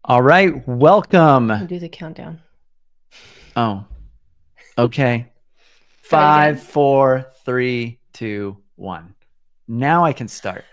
All right, You welcome. do the countdown. Oh, okay. Try it Five, again. 4, 3, 2, 1. Now I can start.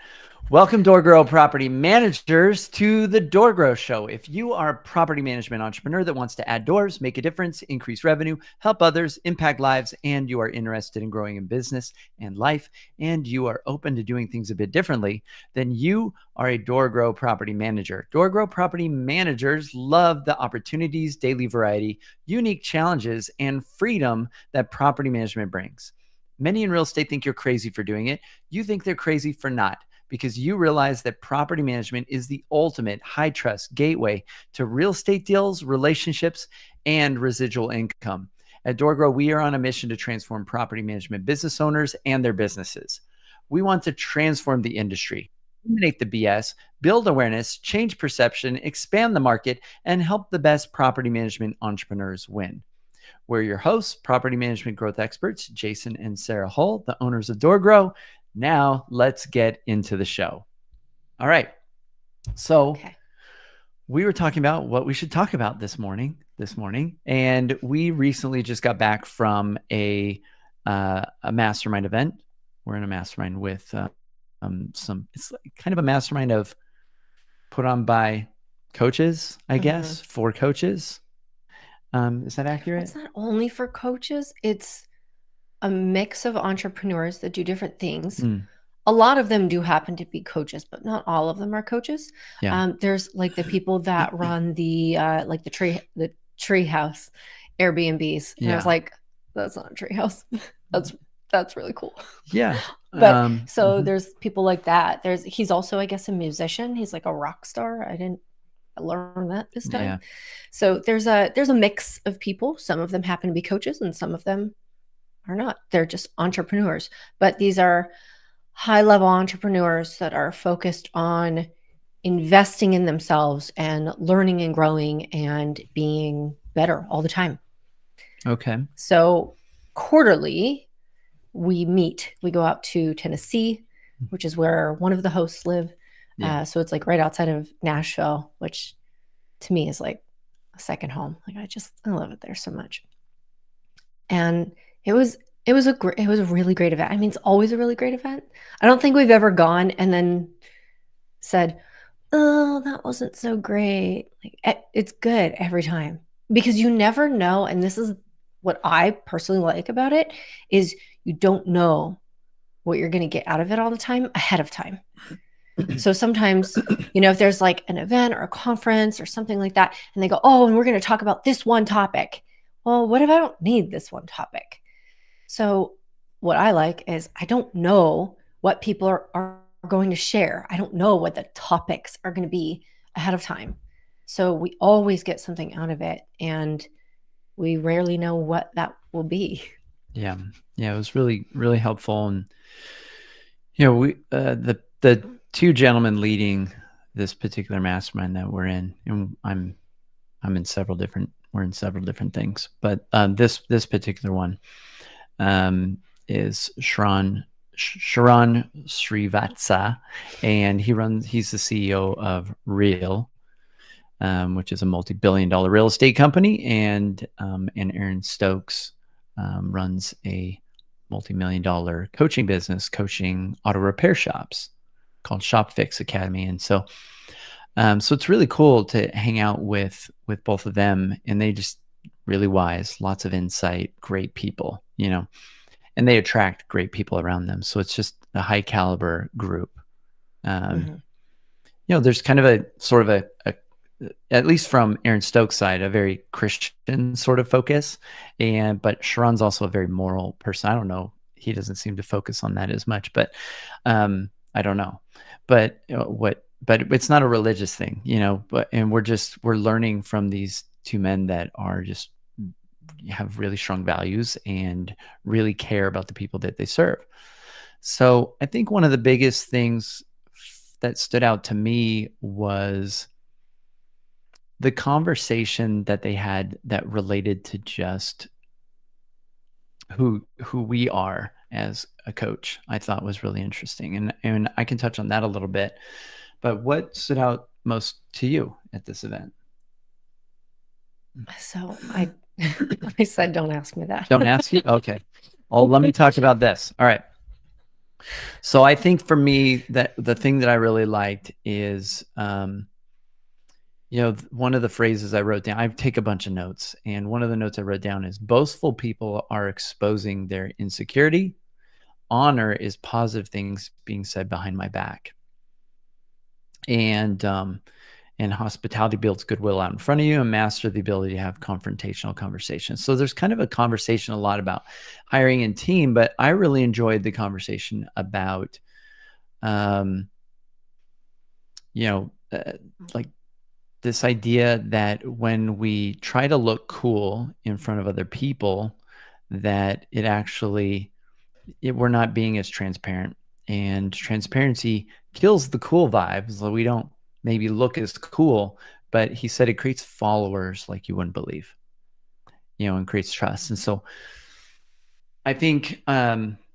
Welcome, Door Grow property managers, to the Door Grow Show. If you are a property management entrepreneur that wants to add doors, make a difference, increase revenue, help others, impact lives, and you are interested in growing in business and life, and you are open to doing things a bit differently, then you are a Door Grow property manager. Door Grow property managers love the opportunities, daily variety, unique challenges, and freedom that property management brings. Many in real estate think you're crazy for doing it. You think they're crazy for not, because you realize that property management is the ultimate high trust gateway to real estate deals, relationships, and residual income. At DoorGrow, we are on a mission to transform property management business owners and their businesses. We want to transform the industry, eliminate the BS, build awareness, change perception, expand the market, and help the best property management entrepreneurs win. We're your hosts, property management growth experts, Jason and Sarah Hull, the owners of DoorGrow. Now let's get into the show. All right. So Okay. we were talking about what we should talk about this morning, and we recently just got back from a mastermind event. We're in a mastermind with it's like kind of a mastermind of put on by coaches, I guess, for coaches. Is that accurate? It's not only for coaches, it's a mix of entrepreneurs that do different things. A lot of them do happen to be coaches, but not all of them are coaches. Yeah. There's like the people that run the like the tree house Airbnbs. And I was Yeah. like, that's not a tree house. That's really cool. Yeah. But so there's people like that. He's also, I guess, a musician. He's like a rock star. I didn't learn that this time. Yeah. So there's a mix of people. Some of them happen to be coaches and some of them are not. They're just entrepreneurs. But these are high-level entrepreneurs that are focused on investing in themselves and learning and growing and being better all the time. Okay. So quarterly, we meet. We go out to Tennessee, which is where one of the hosts live. Yeah. So it's like right outside of Nashville, which to me is like a second home. Like I love it there so much. And it was a really great event. I mean, it's always a really great event. I don't think we've ever gone and then said, "Oh, that wasn't so great." Like it's good every time because you never know. And this is what I personally like about it is you don't know what you're going to get out of it all the time ahead of time. So sometimes, if there's like an event or a conference or something like that, and they go, "Oh, and we're going to talk about this one topic." Well, what if I don't need this one topic? So what I like is I don't know what people are going to share. I don't know what the topics are going to be ahead of time. So we always get something out of it, and we rarely know what that will be. Yeah. Yeah. It was really, really helpful. And, we, the two gentlemen leading this particular mastermind that we're in, and we're in several different things, but this particular one is Sharon Srivatsa, and he's the CEO of Real, which is a multi-billion-dollar real estate company, and Aaron Stokes runs a multi-million-dollar coaching business, coaching auto repair shops called Shop Fix Academy. And so it's really cool to hang out with both of them, and they just really wise, lots of insight, great people, and they attract great people around them. So it's just a high caliber group. There's kind of a sort of a at least from Aaron Stokes' side, a very Christian sort of focus, but Sharon's also a very moral person. I don't know. He doesn't seem to focus on that as much, but I don't know. But but it's not a religious thing, and we're learning from these two men that are just have really strong values and really care about the people that they serve. So I think one of the biggest things that stood out to me was the conversation that they had that related to just who we are as a coach. I thought was really interesting, and I can touch on that a little bit. But what stood out most to you at this event? So I said, don't ask me that. Don't ask you? Okay. Well, let me talk about this. All right. So I think for me, that the thing that I really liked is, one of the phrases I wrote down, I take a bunch of notes, and one of the notes I wrote down is boastful people are exposing their insecurity. Honor is positive things being said behind my back. And hospitality builds goodwill out in front of you, and master the ability to have confrontational conversations. So there's kind of a conversation a lot about hiring and team, but I really enjoyed the conversation about, like this idea that when we try to look cool in front of other people, that it actually, we're not being as transparent, and transparency kills the cool vibes. So we don't maybe look as cool, but he said it creates followers like you wouldn't believe, and creates trust. And so I think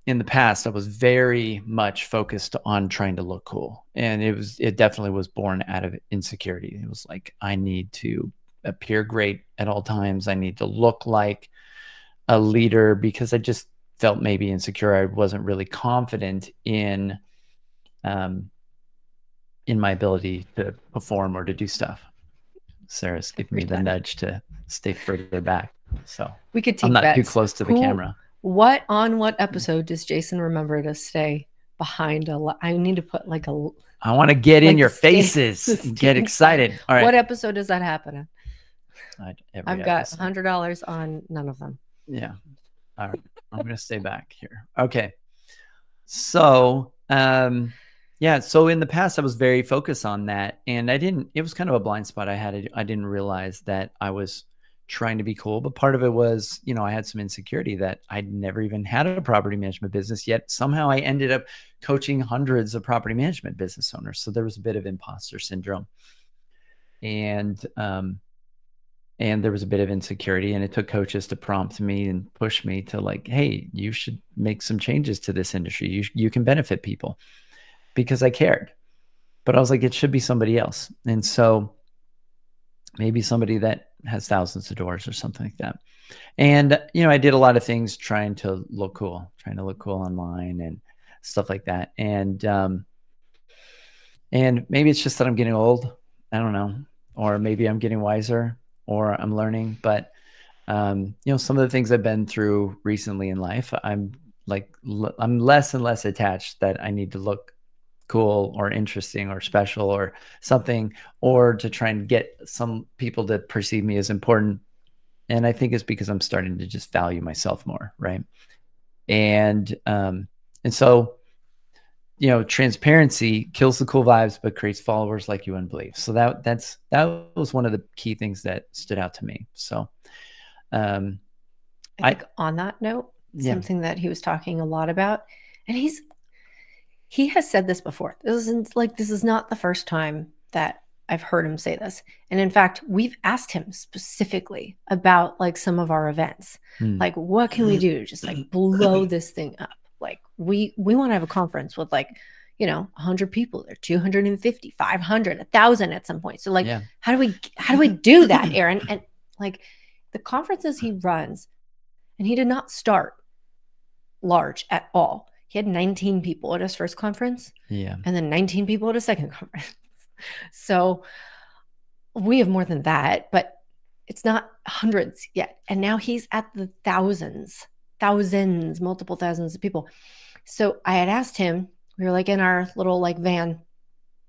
in the past, I was very much focused on trying to look cool. And it definitely was born out of insecurity. It was like, I need to appear great at all times. I need to look like a leader, because I just felt maybe insecure. I wasn't really confident in my ability to perform or to do stuff. Sarah's giving me the nudge to stay further back. So we could take I'm not bets. too close to the camera. What episode does Jason remember to stay behind I need to put like a. I want to get in your faces and get excited. All right. What episode does that happen in? I've got $100 on none of them. Yeah. All right. I'm going to stay back here. Okay. So, so in the past, I was very focused on that, and it was kind of a blind spot I had. I didn't realize that I was trying to be cool, but part of it was, I had some insecurity that I'd never even had a property management business, yet somehow I ended up coaching hundreds of property management business owners. So there was a bit of imposter syndrome, and there was a bit of insecurity, and it took coaches to prompt me and push me to like, hey, you should make some changes to this industry. You can benefit people, because I cared. But I was like, it should be somebody else. And so maybe somebody that has thousands of doors or something like that. And, I did a lot of things trying to look cool online and stuff like that. And maybe it's just that I'm getting old. I don't know. Or maybe I'm getting wiser, or I'm learning. But, some of the things I've been through recently in life, I'm less and less attached that I need to look cool or interesting or special or something, or to try and get some people to perceive me as important. And I think it's because I'm starting to just value myself more. Right. And so, transparency kills the cool vibes, but creates followers like you wouldn't believe. So that was one of the key things that stood out to me. So, I think on that note, something that he was talking a lot about, and he has said this before. This is not the first time that I've heard him say this. And in fact, we've asked him specifically about like some of our events. Like, what can we do to just like blow this thing up? Like we want to have a conference with 100 people there, 250, 500, 1,000 at some point. So like, how do we do that, Aaron? And like the conferences he runs, and he did not start large at all. He had 19 people at his first conference, and then 19 people at his second conference. So we have more than that, but it's not hundreds yet. And now he's at the thousands, multiple thousands of people. So I had asked him, we were like in our little like van,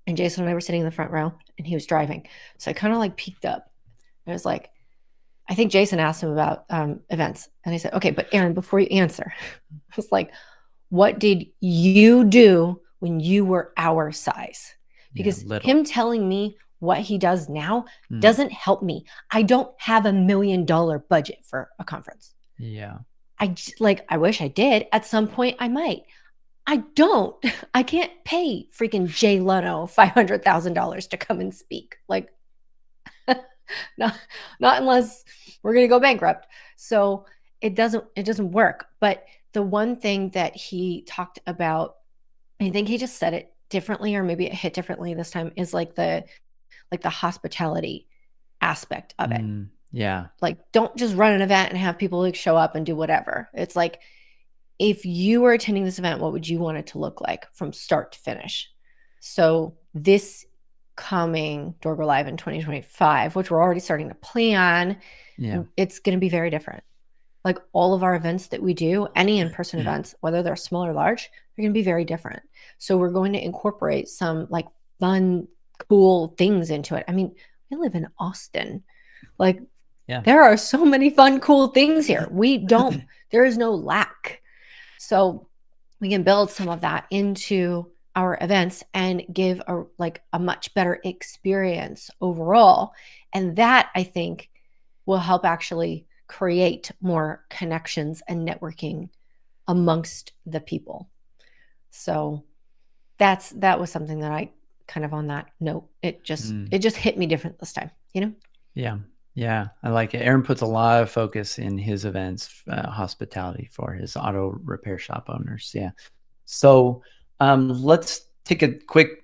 and Jason and I were sitting in the front row, and he was driving. So I kind of like peeked up. I was like, I think Jason asked him about events. And I said, okay, but Aaron, before you answer, I was like, what did you do when you were our size? Because him telling me what he does now doesn't help me. I don't have $1 million budget for a conference. Yeah. I wish I did. At some point I might. I don't. I can't pay freaking Jay Leno $500,000 to come and speak. Like, not unless we're going to go bankrupt. So it doesn't work. But the one thing that he talked about, I think he just said it differently, or maybe it hit differently this time, is like the hospitality aspect of it. Yeah. Like, don't just run an event and have people like show up and do whatever. It's like, if you were attending this event, what would you want it to look like from start to finish? So this coming Door Grow Live in 2025, which we're already starting to plan, it's going to be very different. Like all of our events that we do, any in-person events, whether they're small or large, they're going to be very different. So we're going to incorporate some like fun, cool things into it. I mean, we live in Austin. Like, there are so many fun, cool things here. There is no lack. So we can build some of that into our events and give a much better experience overall. And that, I think, will help actually create more connections and networking amongst the people. So that was something that I kind of, on that note, it just hit me different this time, Yeah, I like it. Aaron puts a lot of focus in his events, hospitality for his auto repair shop owners. Yeah. So let's take a quick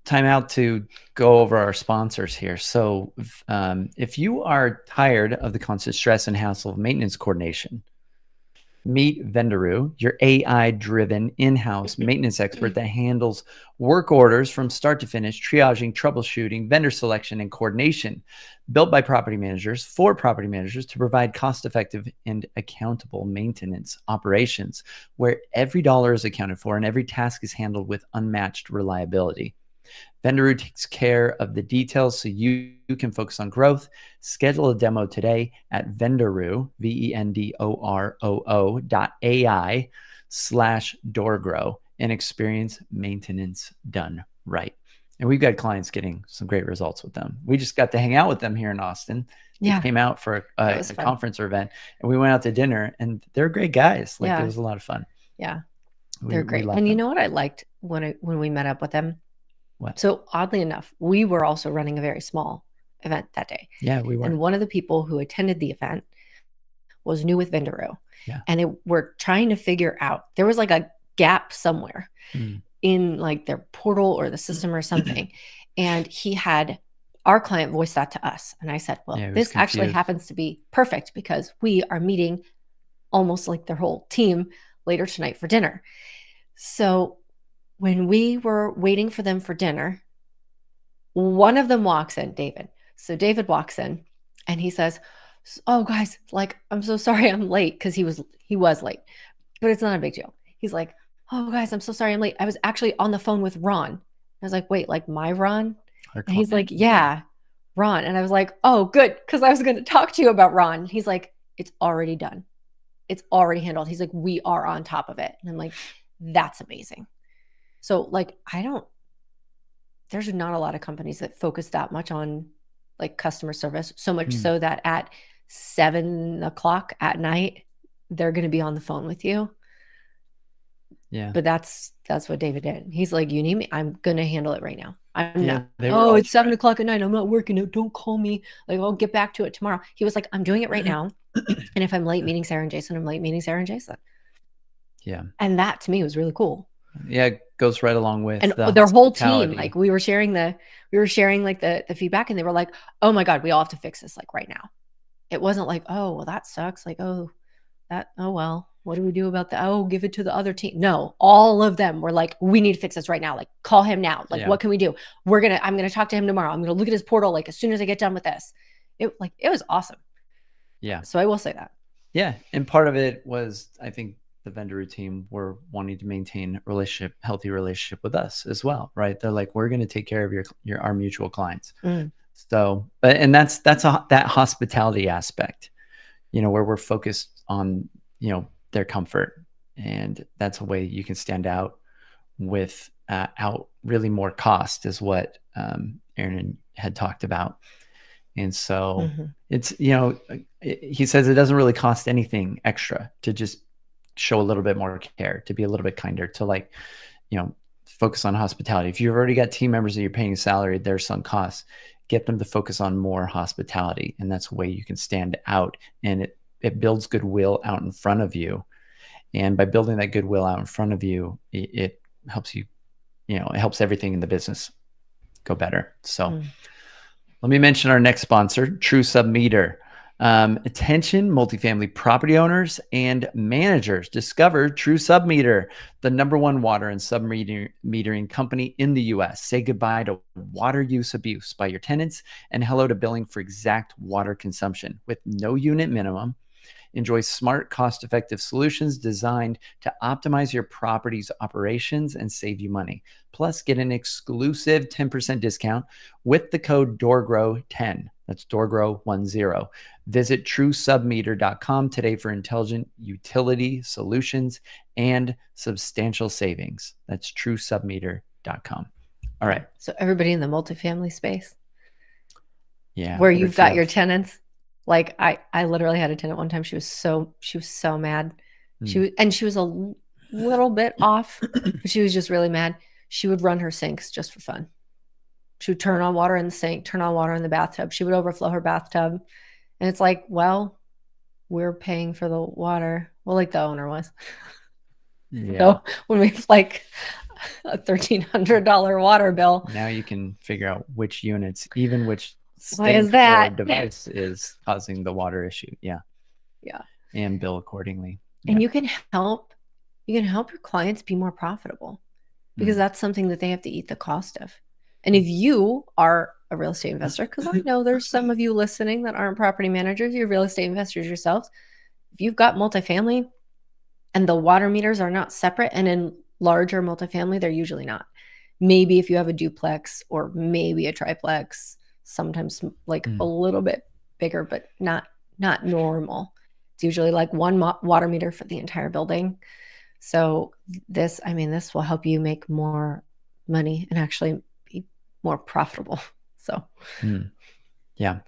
time out to go over our sponsors here. So if you are tired of the constant stress and hassle of maintenance coordination, meet Vendaroo, your AI-driven in-house maintenance expert that handles work orders from start to finish, triaging, troubleshooting, vendor selection, and coordination. Built by property managers for property managers to provide cost-effective and accountable maintenance operations where every dollar is accounted for and every task is handled with unmatched reliability. Vendaroo takes care of the details so you can focus on growth. Schedule a demo today at Vendaroo, vendoroo.ai/doorgrow and experience maintenance done right. And we've got clients getting some great results with them. We just got to hang out with them here in Austin. They came out for a conference or event, and we went out to dinner, and they're great guys. Like, it was a lot of fun. Yeah, they're great. And you know what I liked when we met up with them? What? So oddly enough, we were also running a very small event that day. Yeah, we were. And one of the people who attended the event was new with Vendaroo. Yeah. And they were trying to figure out, there was like a gap somewhere in like their portal or the system or something. And he had our client voice that to us. And I said, well, this actually happens to be perfect because we are meeting almost like their whole team later tonight for dinner. So when we were waiting for them for dinner, one of them walks in, David. So David walks in and he says, oh guys, like, I'm so sorry I'm late, because he was late, but it's not a big deal. He's like, oh guys, I'm so sorry I'm late. I was actually on the phone with Ron. I was like, wait, like my Ron? And he's like, yeah, Ron. And I was like, oh, good, because I was going to talk to you about Ron. He's like, it's already done. It's already handled. He's like, we are on top of it. And I'm like, that's amazing. So like, there's not a lot of companies that focus that much on like customer service, so much so that at 7:00 at night, they're going to be on the phone with you. Yeah. But that's what David did. He's like, you need me? I'm going to handle it right now. I'm not. Oh, it's 7:00 at night. I'm not working out. Don't call me. Like, I'll get back to it tomorrow. He was like, I'm doing it right now. And if I'm late meeting Sarah and Jason, I'm late meeting Sarah and Jason. Yeah. And that to me was really cool. Yeah, it goes right along with their whole team. Like, we were sharing like the feedback, and they were like, oh my God, we all have to fix this like right now. It wasn't like, oh, well, that sucks. Like, oh, well, what do we do about that? Oh, give it to the other team. No, all of them were like, we need to fix this right now. Like, call him now. Like, what can we do? I'm going to talk to him tomorrow. I'm going to look at his portal. Like, as soon as I get done with this, it was awesome. Yeah. So I will say that. Yeah. And part of it was, I think, the Vendaroo team were wanting to maintain healthy relationship with us as well, right? They're like, we're going to take care of our mutual clients. So, that's that hospitality aspect, where we're focused on, their comfort, and that's a way you can stand out without really more cost, is what Aaron had talked about. And so it's, he says it doesn't really cost anything extra to just show a little bit more care, to be a little bit kinder, to focus on hospitality. If you've already got team members that you're paying a salary, there's some costs. Get them to focus on more hospitality, and that's a way you can stand out, and it builds goodwill out in front of you. And by building that goodwill out in front of you, it helps you, it helps everything in the business go better. So Let me mention our next sponsor, True Submeter. Attention, multifamily property owners and managers. Discover True Submeter, the #1 water and submetering company in the US. Say goodbye to water use abuse by your tenants and hello to billing for exact water consumption with no unit minimum. Enjoy smart, cost-effective solutions designed to optimize your property's operations and save you money. Plus, get an exclusive 10% discount with the code DOORGROW10. That's DOORGROW10. Visit TrueSubmeter.com today for intelligent utility solutions and substantial savings. That's TrueSubmeter.com. All right. So everybody in the multifamily space, Yeah. where you've got your tenants. Like I literally had a tenant one time. She was so mad. She was a little bit off, but she was just really mad. She would run her sinks just for fun. She would turn on water in the sink, turn on water in the bathtub. She would overflow her bathtub. And it's like, well, we're paying for the water. Well, like the owner was. Yeah. So when we have like a $1,300 water bill. Now you can figure out which units, even which why is that device is causing the water issue. Yeah. And bill accordingly. And you can help your clients be more profitable, because that's something that they have to eat the cost of. And if you are a real estate investor, because I know there's some of you listening that aren't property managers, you're real estate investors yourselves. If you've got multifamily and the water meters are not separate, and in larger multifamily, they're usually not. Maybe if you have a duplex or maybe a triplex, sometimes like a little bit bigger, but not normal. It's usually like one water meter for the entire building. So this will help you make more money and actually be more profitable. So yeah,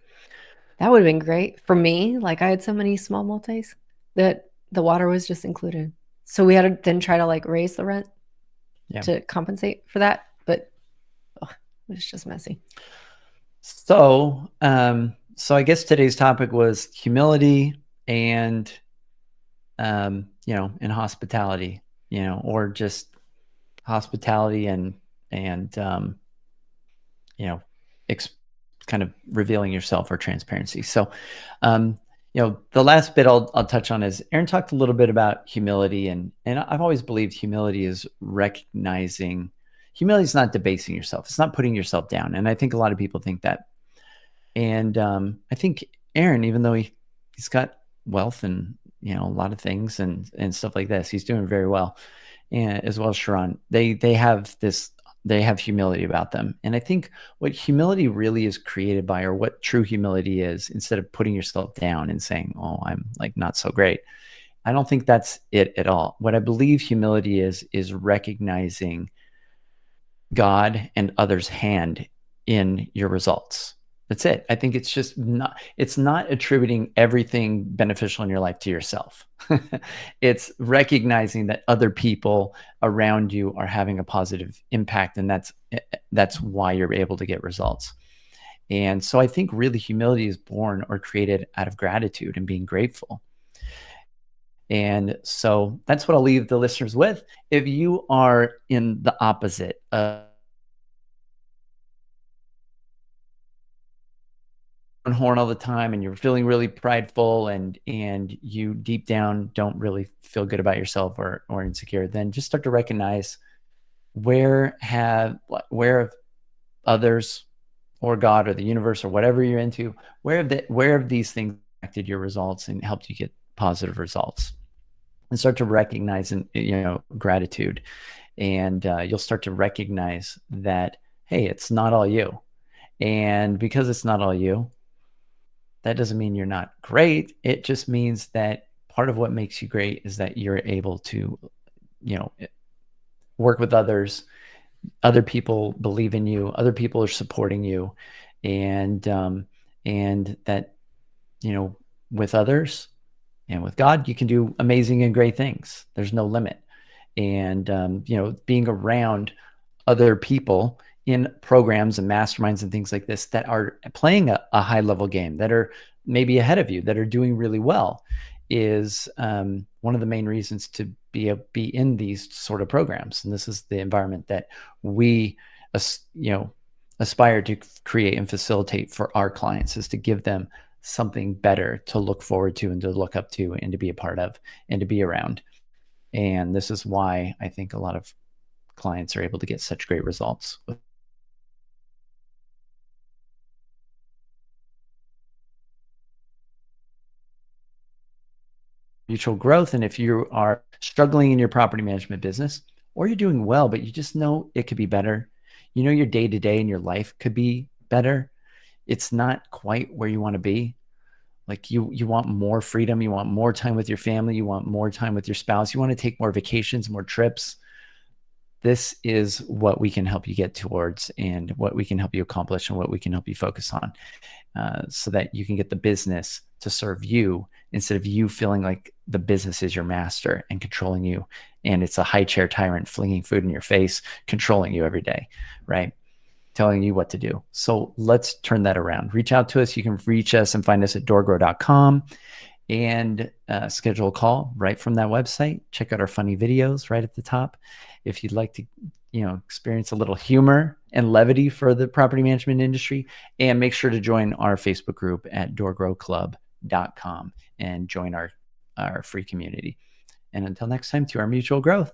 that would have been great for me. Like I had so many small multis that the water was just included. So we had to then try to like raise the rent to compensate for that. But it was just messy. So, so I guess today's topic was humility and, and hospitality, or just hospitality and kind of revealing yourself, or transparency. So, the last bit I'll touch on is Aaron talked a little bit about humility, and I've always believed humility is recognizing. Humility is not debasing yourself. It's not putting yourself down. And I think a lot of people think that. And I think Aaron, even though he's got wealth and, a lot of things and stuff like this, he's doing very well. And as well as Sharon, they have humility about them. And I think what humility really is created by, or what true humility is, instead of putting yourself down and saying, oh, I'm like not so great, I don't think that's it at all. What I believe humility is recognizing God and others' hand in your results. That's it. I think it's not attributing everything beneficial in your life to yourself. It's recognizing that other people around you are having a positive impact, and that's why you're able to get results. And so I think really humility is born or created out of gratitude and being grateful. And so that's what I'll leave the listeners with. If you are in the opposite of horn all the time, and you're feeling really prideful, and you deep down don't really feel good about yourself, or insecure, then just start to recognize where have others or God or the universe or whatever you're into, where have these things affected your results and helped you get positive results, and start to recognize gratitude. And you'll start to recognize that, hey, it's not all you. And because it's not all you, that doesn't mean you're not great. It just means that part of what makes you great is that you're able to, work with others. Other people believe in you. Other people are supporting you. And that, with others and with God, you can do amazing and great things. There's no limit. And, being around other people in programs and masterminds and things like this that are playing a high level game, that are maybe ahead of you, that are doing really well, is one of the main reasons to be in these sort of programs. And this is the environment that we, aspire to create and facilitate for our clients is to give them something better to look forward to and to look up to and to be a part of and to be around. And this is why I think a lot of clients are able to get such great results with mutual growth. And if you are struggling in your property management business, or you're doing well, but you just know it could be better, you know, your day to day in your life could be better. It's not quite where you want to be. Like you want more freedom. You want more time with your family. You want more time with your spouse. You want to take more vacations, more trips. This is what we can help you get towards and what we can help you accomplish and what we can help you focus on, so that you can get the business to serve you instead of you feeling like the business is your master and controlling you. And it's a high chair tyrant flinging food in your face, controlling you every day, right? Telling you what to do. So let's turn that around. Reach out to us. You can reach us and find us at doorgrow.com and schedule a call right from that website. Check out our funny videos right at the top. If you'd like to, experience a little humor and levity for the property management industry, and make sure to join our Facebook group at doorgrowclub.com and join our free community. And until next time, to our mutual growth.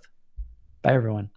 Bye, everyone.